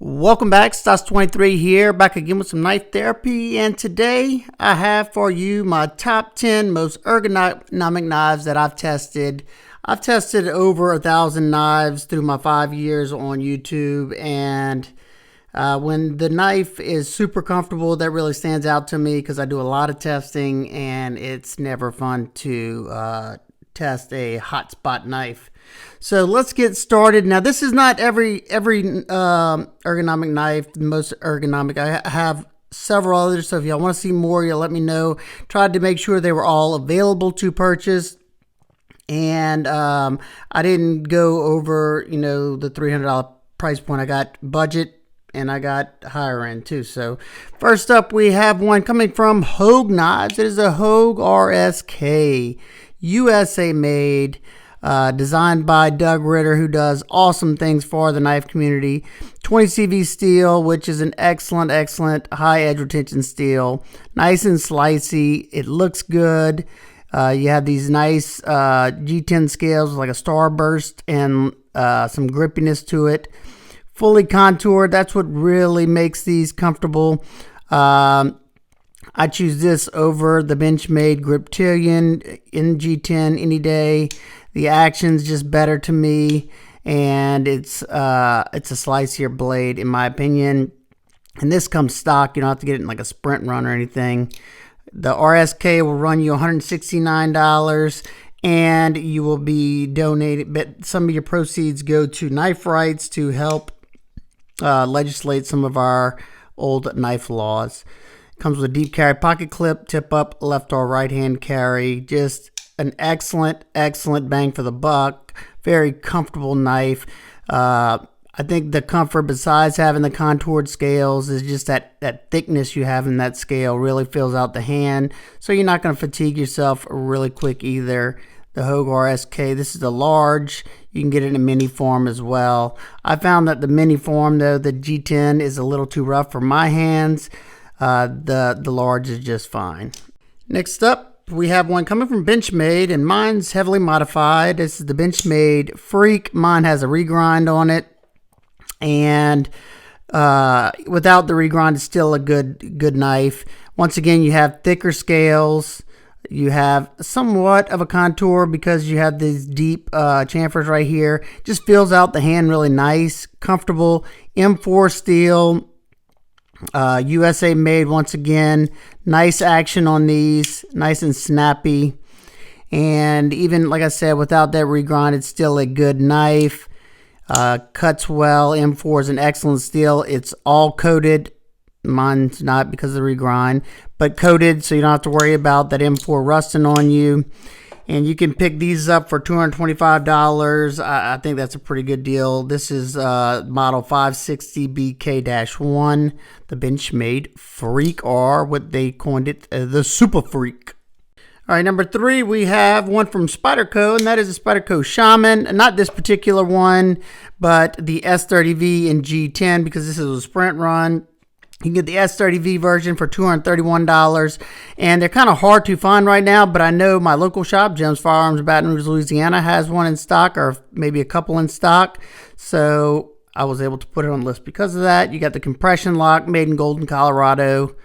Welcome back, Stas23 here, back again with some knife therapy, and today I have for you my top 10 most ergonomic knives that I've tested. I've tested over 1,000 knives through my 5 years on YouTube, and when the knife is super comfortable, that really stands out to me because I do a lot of testing, and it's never fun to test a hotspot knife. So let's get started. Now, this is not every ergonomic knife, the most ergonomic. I have several others, so if y'all want to see more, you'll let me know. Tried to make sure they were all available to purchase, and I didn't go over, the $300 price point. I got budget, and I got higher end too. So first up, we have one coming from Hogue Knives. It is a Hogue SK USA made. Designed by Doug Ritter, who does awesome things for the knife community. 20 CV steel, which is an excellent high edge retention steel. Nice and slicey. It looks good. You have these nice G10 scales with like a starburst and some grippiness to it. Fully contoured. That's what really makes these comfortable. I choose this over the Benchmade Griptilian in G10 any day. The action's just better to me, and it's a slicier blade in my opinion. And this comes stock. You don't have to get it in like a sprint run or anything. The RSK will run you $169, and you will be donated. But some of your proceeds go to knife rights to help legislate some of our old knife laws. Comes with a deep carry pocket clip, tip up, left or right hand carry. Just an excellent bang for the buck. Very comfortable knife. I think the comfort, besides having the contoured scales, is just that thickness you have in that scale really fills out the hand. So you're not going to fatigue yourself really quick either. The Hogue RSK, this is the large. You can get it in a mini form as well. I found that the mini form, though, the G10 is a little too rough for my hands. The large is just fine. Next up, we have one coming from Benchmade, and mine's heavily modified. This is the Benchmade Freak. Mine has a regrind on it, and without the regrind, it's still a good knife. Once again, you have thicker scales. You have somewhat of a contour because you have these deep chamfers right here. Just fills out the hand really nice, comfortable. M4 steel. USA made once again. Nice action on these, nice and snappy, and even like I said, without that regrind, it's still a good knife. Cuts well. M4 is an excellent steel. It's all coated. Mine's not because of the regrind, but coated, so you don't have to worry about that M4 rusting on you. And you can pick these up for $225. I think that's a pretty good deal. This is model 560BK-1, the Benchmade Freak R, what they coined it, the Super Freak. All right, number 3, we have one from Spyderco, and that is a Spyderco Shaman. Not this particular one, but the S30V in G10, because this is a sprint run. You can get the S30V version for $231, and they're kind of hard to find right now, but I know my local shop, Gems Firearms, Baton Rouge, Louisiana, has one in stock, or maybe a couple in stock, so I was able to put it on the list because of that. You got the compression lock, made in Golden, Colorado,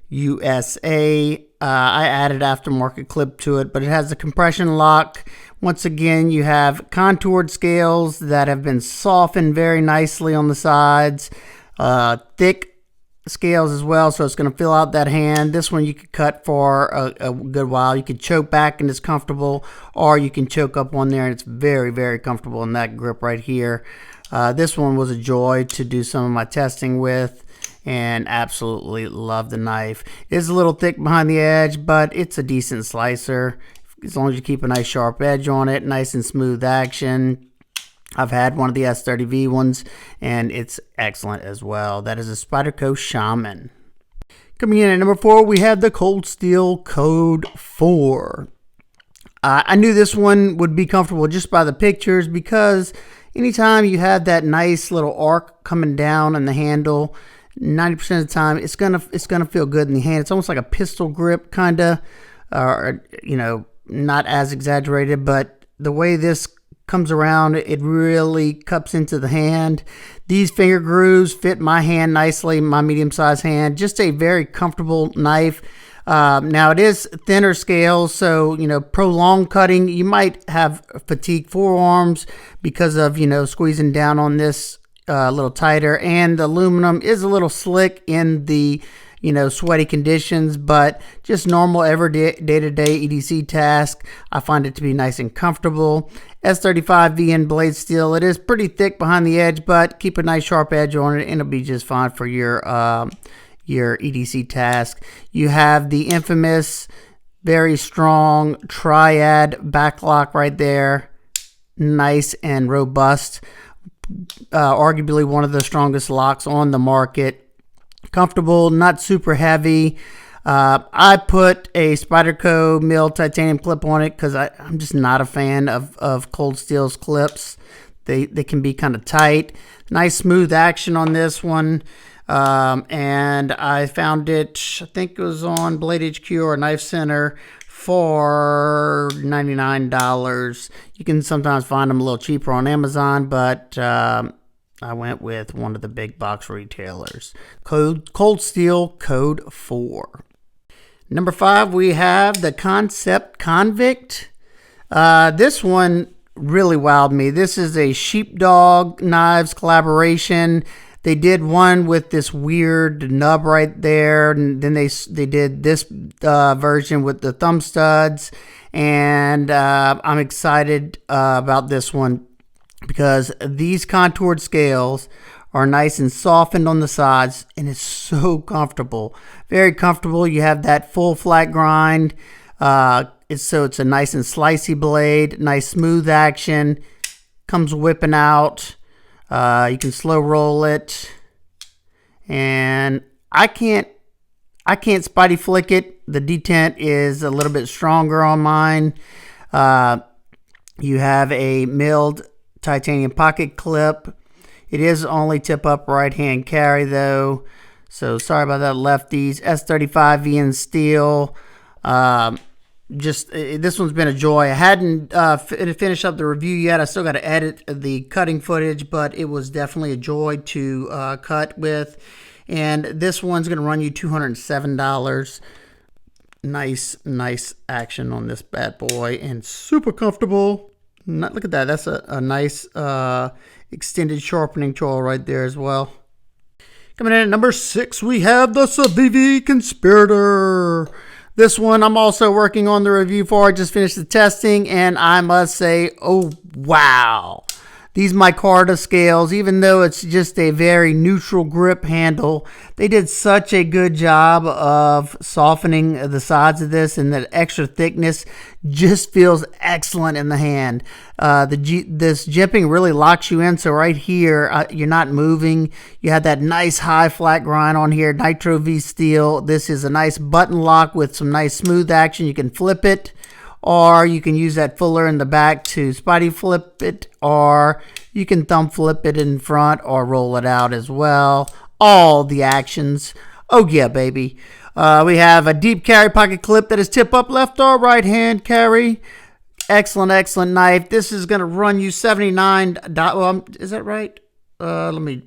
USA. I added aftermarket clip to it, but it has the compression lock. Once again, you have contoured scales that have been softened very nicely on the sides, thick scales as well, so it's going to fill out that hand. This one you could cut for a good while. You could choke back and it's comfortable, or you can choke up on there and it's very comfortable in that grip right here. This one was a joy to do some of my testing with, and absolutely love the knife. It is a little thick behind the edge, but it's a decent slicer as long as you keep a nice sharp edge on it. Nice and smooth action. I've had one of the S30V ones, and it's excellent as well. That is a Spyderco Shaman. Coming in at number 4, we have the Cold Steel Code 4. I knew this one would be comfortable just by the pictures, because anytime you have that nice little arc coming down on the handle, 90% of the time it's gonna feel good in the hand. It's almost like a pistol grip, kinda, not as exaggerated, but the way this comes around, it really cups into the hand. These finger grooves fit my hand nicely, my medium-sized hand. Just a very comfortable knife. Now it is thinner scales, so prolonged cutting, you might have fatigued forearms because of squeezing down on this a little tighter, and the aluminum is a little slick in the sweaty conditions, but just normal everyday day-to-day EDC task, I find it to be nice and comfortable. S35 VN blade steel, it is pretty thick behind the edge, but keep a nice sharp edge on it and it'll be just fine for your EDC task. You have the infamous, very strong triad backlock right there, nice and robust, arguably one of the strongest locks on the market. Comfortable, not super heavy. I put a Spyderco mill titanium clip on it because I'm just not a fan of Cold Steel's clips. They can be kind of tight. Nice smooth action on this one. And I found it, I think it was on Blade HQ or Knife Center for $99. You can sometimes find them a little cheaper on Amazon, but I went with one of the big box retailers. Cold Steel Code 4. Number 5, we have the Convict. This one really wowed me. This is a Sheepdog Knives collaboration. They did one with this weird nub right there, and then they did this version with the thumb studs, and I'm excited about this one because these contoured scales are nice and softened on the sides, and it's so comfortable, very comfortable. You have that full flat grind, it's a nice and slicey blade, nice smooth action, comes whipping out. You can slow roll it, and I can't spidey flick it. The detent is a little bit stronger on mine. You have a milled titanium pocket clip. It is only tip up right hand carry though, so sorry about that, lefties. S35 VN steel. This one's been a joy. I hadn't finished up the review yet. I still got to edit the cutting footage, but it was definitely a joy to cut with. And this one's going to run you $207. Nice action on this bad boy, and super comfortable. Look at that. That's a nice extended sharpening tool right there as well. Coming in at number 6, we have the Civivi Conspirator. This one I'm also working on the review for. I just finished the testing, and I must say, oh wow. These micarta scales, even though it's just a very neutral grip handle, they did such a good job of softening the sides of this, and that extra thickness just feels excellent in the hand. This jimping really locks you in, so right here, you're not moving. You have that nice high flat grind on here, Nitro V steel. This is a nice button lock with some nice smooth action. You can flip it, or you can use that fuller in the back to spidey flip it, or you can thumb flip it in front or roll it out as well. All the actions. Oh yeah, baby. We have a deep carry pocket clip that is tip up left or right hand carry. Excellent knife. This is going to run you $79. Well, is that right? Let me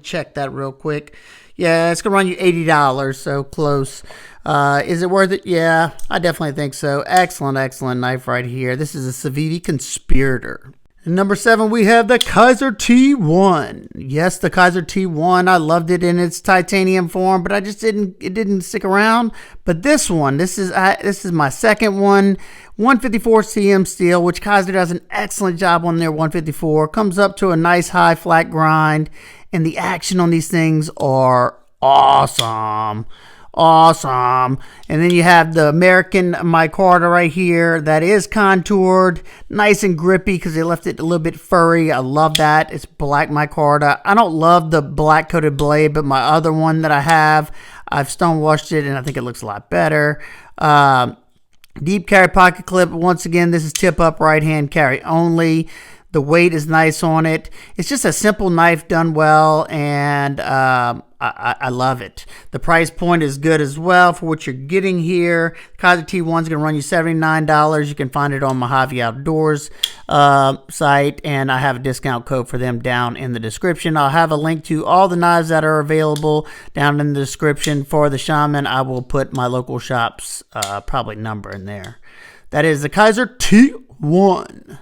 check that real quick. Yeah, it's going to run you $80, so close. Is it worth it? Yeah, I definitely think so. Excellent knife right here. This is a Civivi Conspirator. And number 7, we have the KAISER T1. Yes, the KAISER T1. I loved it in its titanium form, but it didn't stick around. But this one, this is my second one. 154 cm steel, which KAISER does an excellent job on their 154. Comes up to a nice high flat grind, and the action on these things are awesome. And then you have the American micarta right here that is contoured, nice and grippy because they left it a little bit furry. I love that. It's black micarta. I don't love the black coated blade, but my other one that I have, I've stonewashed it and I think it looks a lot better. Deep carry pocket clip. Once again, this is tip up right hand carry only. The weight is nice on it. It's just a simple knife done well, and I love it. The price point is good as well for what you're getting here. KAISER T1 is going to run you $79. You can find it on Mojave Outdoors site, and I have a discount code for them down in the description. I'll have a link to all the knives that are available down in the description. For the Shaman, I will put my local shop's probably number in there. That is the KAISER T1.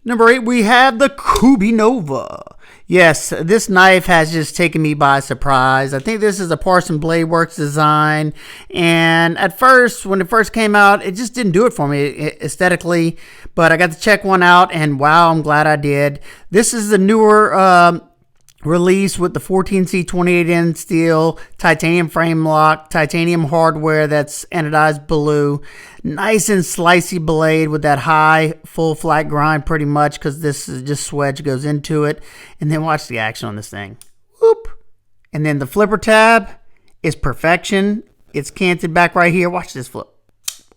Number 8, we have the Kuby Nova. Yes, this knife has just taken me by surprise. I think this is a Parson Blade Works design, and at first, when it first came out, it just didn't do it for me aesthetically, but I got to check one out, and wow, I'm glad I did. This is the newer release with the 14C 28N steel, titanium frame lock, titanium hardware that's anodized blue, nice and slicey blade with that high full flat grind pretty much, because this is just swedge goes into it. And then watch the action on this thing. Whoop. And then the flipper tab is perfection. It's canted back right here. Watch this flip.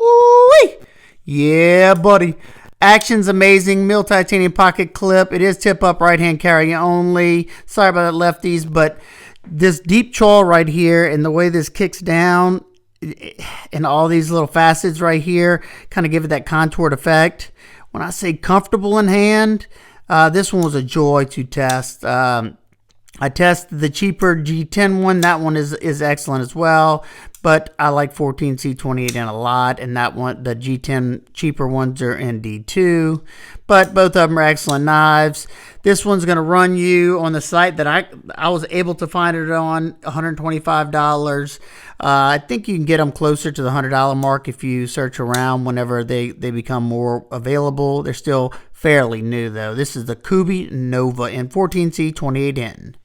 Ooh-wee. Yeah, buddy. Action's amazing. Mill titanium pocket clip. It is tip up right hand carry only. Sorry about that, lefties, but this deep chaw right here and the way this kicks down and all these little facets right here kind of give it that contoured effect. When I say comfortable in hand, this one was a joy to test. I tested the cheaper G10 one. That one is excellent as well. But I like 14C 28N a lot, and that one, the G10 cheaper ones are in D2. But both of them are excellent knives. This one's going to run you on the site that I was able to find it on, $125. I think you can get them closer to the $100 mark if you search around whenever they become more available. They're still fairly new though. This is the Kuby Nova in 14C 28N.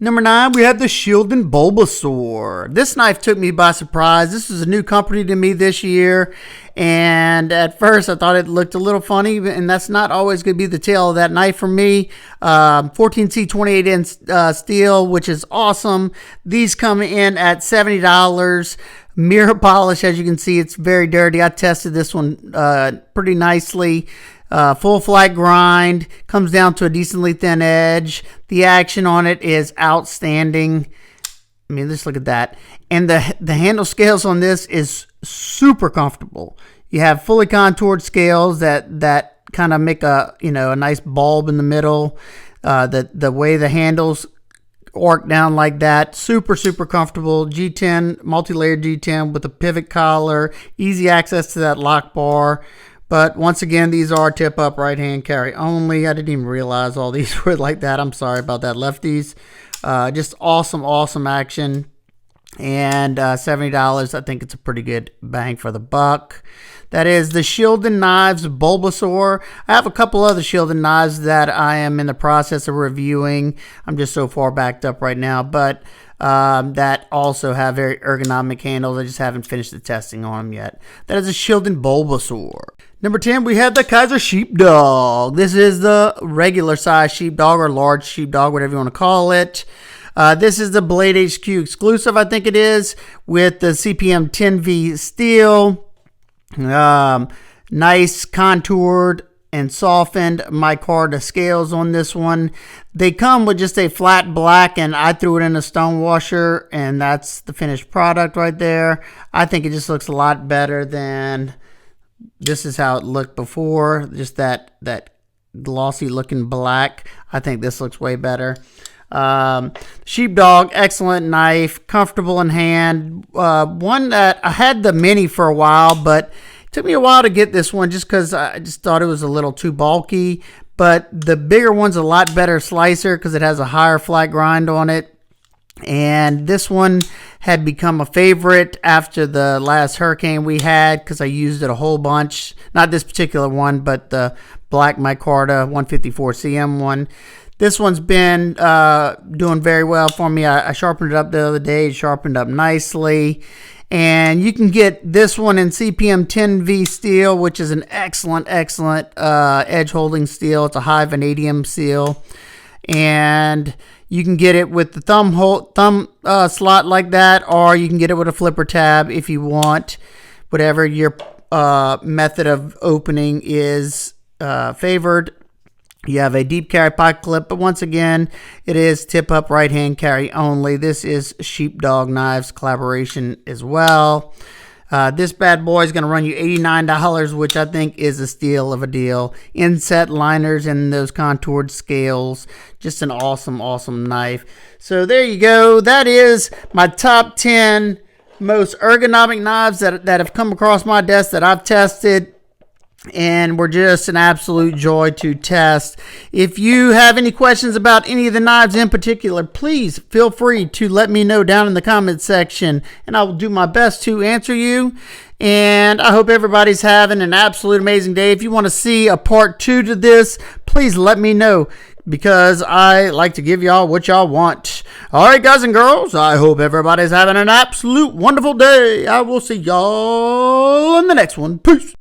Number 9, we have the Shielded Bulbasaur. This knife took me by surprise. This is a new company to me this year, and at first I thought it looked a little funny, and that's not always going to be the tail of that knife for me. 14C 28N steel, which is awesome. These come in at $70. Mirror polish, as you can see, it's very dirty. I tested this one pretty nicely. Full flat grind, comes down to a decently thin edge. The action on it is outstanding. I mean, just look at that. And the handle scales on this is super comfortable. You have fully contoured scales that kind of make a nice bulb in the middle. The way the handles arc down like that, super comfortable. G10, multi-layered G10 with a pivot collar, easy access to that lock bar. But once again, these are tip up right hand carry only. I didn't even realize all these were like that. I'm sorry about that, lefties. Just awesome action. And $70, I think it's a pretty good bang for the buck. That is the Shielded Knives Bulbasaur. I have a couple other Shielded Knives that I am in the process of reviewing. I'm just so far backed up right now. But that also have very ergonomic handles. I just haven't finished the testing on them yet. That is a Shielded Bulbasaur. Number 10, we have the Kizer Sheepdog. This is the regular size sheepdog or large sheepdog, whatever you want to call it. This is the Blade HQ exclusive, I think it is, with the CPM 10V steel. Nice contoured and softened micarta scales on this one. They come with just a flat black, and I threw it in a stone washer, and that's the finished product right there. I think it just looks a lot better than this is how it looked before. Just that glossy looking black. I think this looks way better. Sheepdog, excellent knife, comfortable in hand. One that I had the mini for a while, but it took me a while to get this one just because I just thought it was a little too bulky. But the bigger one's a lot better slicer because it has a higher flat grind on it. And this one had become a favorite after the last hurricane we had because I used it a whole bunch. Not this particular one, but the black micarta 154 CM one. This one's been doing very well for me. I sharpened it up the other day. It sharpened up nicely. And you can get this one in CPM 10V steel, which is an excellent edge holding steel. It's a high vanadium steel. And you can get it with the thumb slot like that, or you can get it with a flipper tab if you want. Whatever your method of opening is favored. You have a deep carry pocket clip, but once again, it is tip up right hand carry only. This is Sheepdog Knives collaboration as well. This bad boy is going to run you $89, which I think is a steal of a deal. Inset liners and those contoured scales. Just an awesome, awesome knife. So there you go. That is my top 10 most ergonomic knives that have come across my desk that I've tested, and were just an absolute joy to test. If you have any questions about any of the knives in particular, please feel free to let me know down in the comment section, and I will do my best to answer you. And I hope everybody's having an absolute amazing day. If you want to see a part 2 to this, please let me know, because I like to give y'all what y'all want. All right, guys and girls, I hope everybody's having an absolute wonderful day. I will see y'all in the next one. Peace.